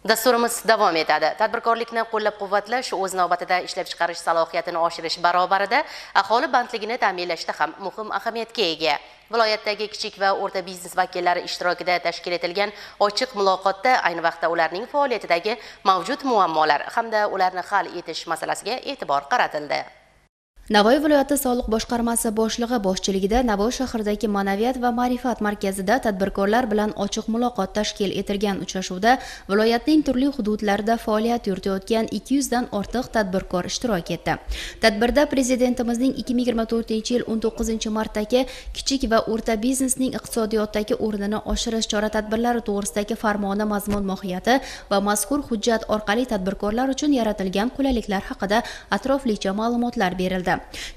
Dasturimiz davom etadi. Tadbirkorlikni qo'llab-quvvatlash o'z navbatida ishlab chiqarish salohiyatini oshirish barobarida aholi bandligini ta'minlashda ham muhim ahamiyatga ega. Viloyatdagi kichik va o'rta biznes vakillari ishtirokida tashkil etilgan ochiq muloqotda ayni vaqtda ularning faoliyatidagi mavjud muammolar hamda ularni hal etish masalasiga e'tibor qaratildi. Navoiy viloyati soliq boshqarmasi boshlig'i boshchiligida Navoiy shahridagi Ma'naviyat va ma'rifat markazida tadbirkorlar bilan ochiq muloqot tashkil etilgan uchrashuvda viloyatning turli hududlarida faoliyat yuritayotgan 200 dan ortiq tadbirkor ishtirok etdi. Tadbirda Prezidentimizning 2024-yil 19-martdagi kichik va o'rta biznesning iqtisodiyotdagi o'rnini oshirish chora-tadbirlari to'g'risidagi farmoni mazmun-mohiyati va mazkur hujjat orqali tadbirkorlar uchun yaratilgan qulayliklar haqida atroflicha ma'lumotlar berildi.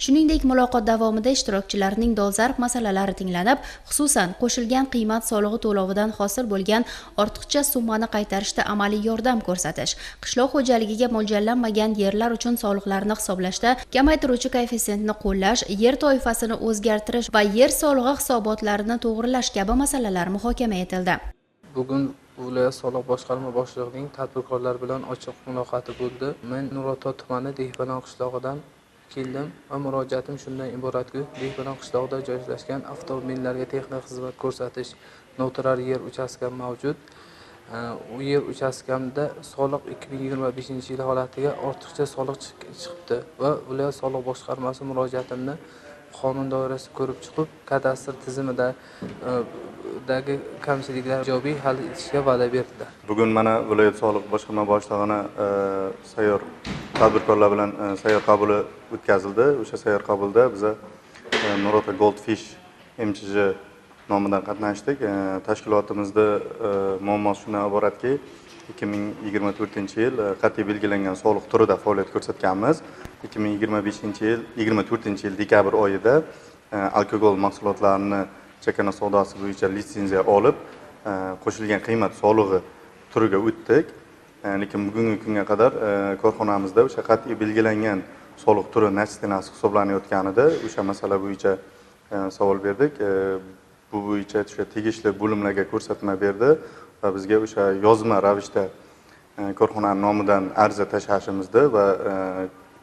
Shuningdek, muloqot davomida ishtirokchilarning dolzarb masalalari tinglanib, xususan qo'shilgan qiymat solig'i to'lovidan hosil bo'lgan ortiqcha summani qaytarishda amaliy yordam ko'rsatish, qishloq xo'jaligiga mo'ljallanmagan yerlar uchun soliqlarni hisoblashda kamaytiruvchi koeffitsiyentni qo'llash, yer toifasini o'zgartirish va yer solig'i hisobotlarini to'g'rilash kabi masalalar muhokama etildi. Bugun viloyat soliq boshqarma boshlig'ining tadbirkorlar bilan ochiq muloqoti bo'ldi. Men Nurota tumani Dehqon qishlog'idan keldim va murojaatim shundan iboratki, Dehqon qishlog'ida joylashgan avtomobillarga texnik xizmat ko'rsatish noturar yer uchastkam mavjud. U yer uchastkamda soliq 2025-yil holatiga ortiqcha soliq chiqibdi va viloyat soliq boshqarmasi murojaatimni qonun doirasida ko'rib chiqib, kadastr tizimidagi kamchiliklar ijobiy hal etishga va'da berdilar. Bugun mana viloyat soliq boshqarma boshlig'ini sayyor tadbirkorlar bilan sayyor qabuli o'tkazildi. O'sha sayyor qabulda biz Nurota Goldfish MChJ nomidan qatnashdik. Tashkilotimizda muammo shundan iboratki, 2024-yil qat'iy belgilangan soliq turida faoliyat ko'rsatganmiz. 2024-yil dekabr oyida alkogol mahsulotlarini chakana savdosi bo'yicha litsenziya olib, qo'shilgan qiymat solig'i turiga o'tdik. Lekin bugungi kunga qadar korxonamizda o'sha qat'iy belgilangan soliq turi natijasi hisoblanayotganida o'sha masala bo'yicha savol berdik. Bu bo'yicha o'sha tegishli bo'limlarga ko'rsatma berdi va bizga o'sha yozma ravishda korxonaning nomidan ariza tashlashimizni va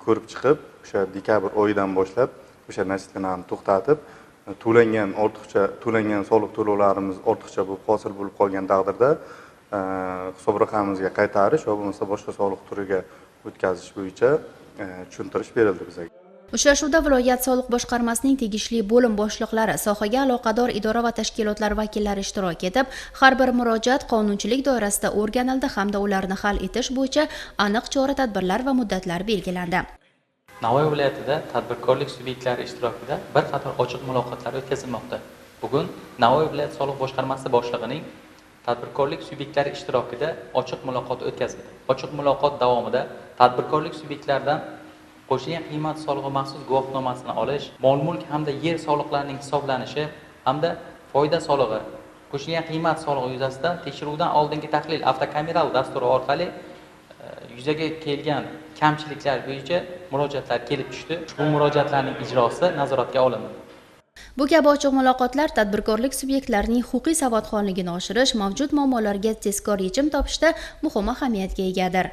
ko'rib chiqib, o'sha dekabr oyidan boshlab o'sha natijani to'xtatib, to'langan soliq to'lovlarimiz ortiqcha bo'lib hosil bo'lib qolgan taqdirda hisob raqamimizga qaytarish va bo'lmasa boshqa soliq turiga o'tkazish bo'yicha tushuntirish berildi bizga. Uchrashuvda viloyat soliq boshqarmasining tegishli bo'lim boshliqlari, sohaga aloqador idora va tashkilotlar vakillari ishtirok etib, har bir murojaat qonunchilik doirasida o'rganildi hamda ularni hal etish bo'yicha aniq chora-tadbirlar va muddatlar belgilandi. Navoiy viloyatida tadbirkorlik subyektlari ishtirokida bir qator ochiq muloqotlar o'tkazilmoqda. Bugun Navoiy viloyat soliq boshqarmasi boshlig'ining tadbirkorlik subyektlari ishtirokida ochiq muloqot o'tkazildi. Ochiq muloqot davomida tadbirkorlik subyektlaridan qo'shilgan qiymat solig'i maxsus guvohnomasini olish, mol-mulk hamda yer soliqlarining hisoblanishi hamda foyda solig'i, qo'shilgan qiymat solig'i yuzasidan tekshiruvdan oldingi tahlil avtokameral dasturi orqali yuzaga kelgan kamchiliklar bo'yicha murojaatlar kelib tushdi. Bu murojaatlarning ijrosi nazoratga olindi. Bu kabi ochiq muloqotlar tadbirkorlik subyektlarining huquqiy savodxonligini oshirish, mavjud muammolarga tezkor yechim topishda muhim ahamiyatga egadir.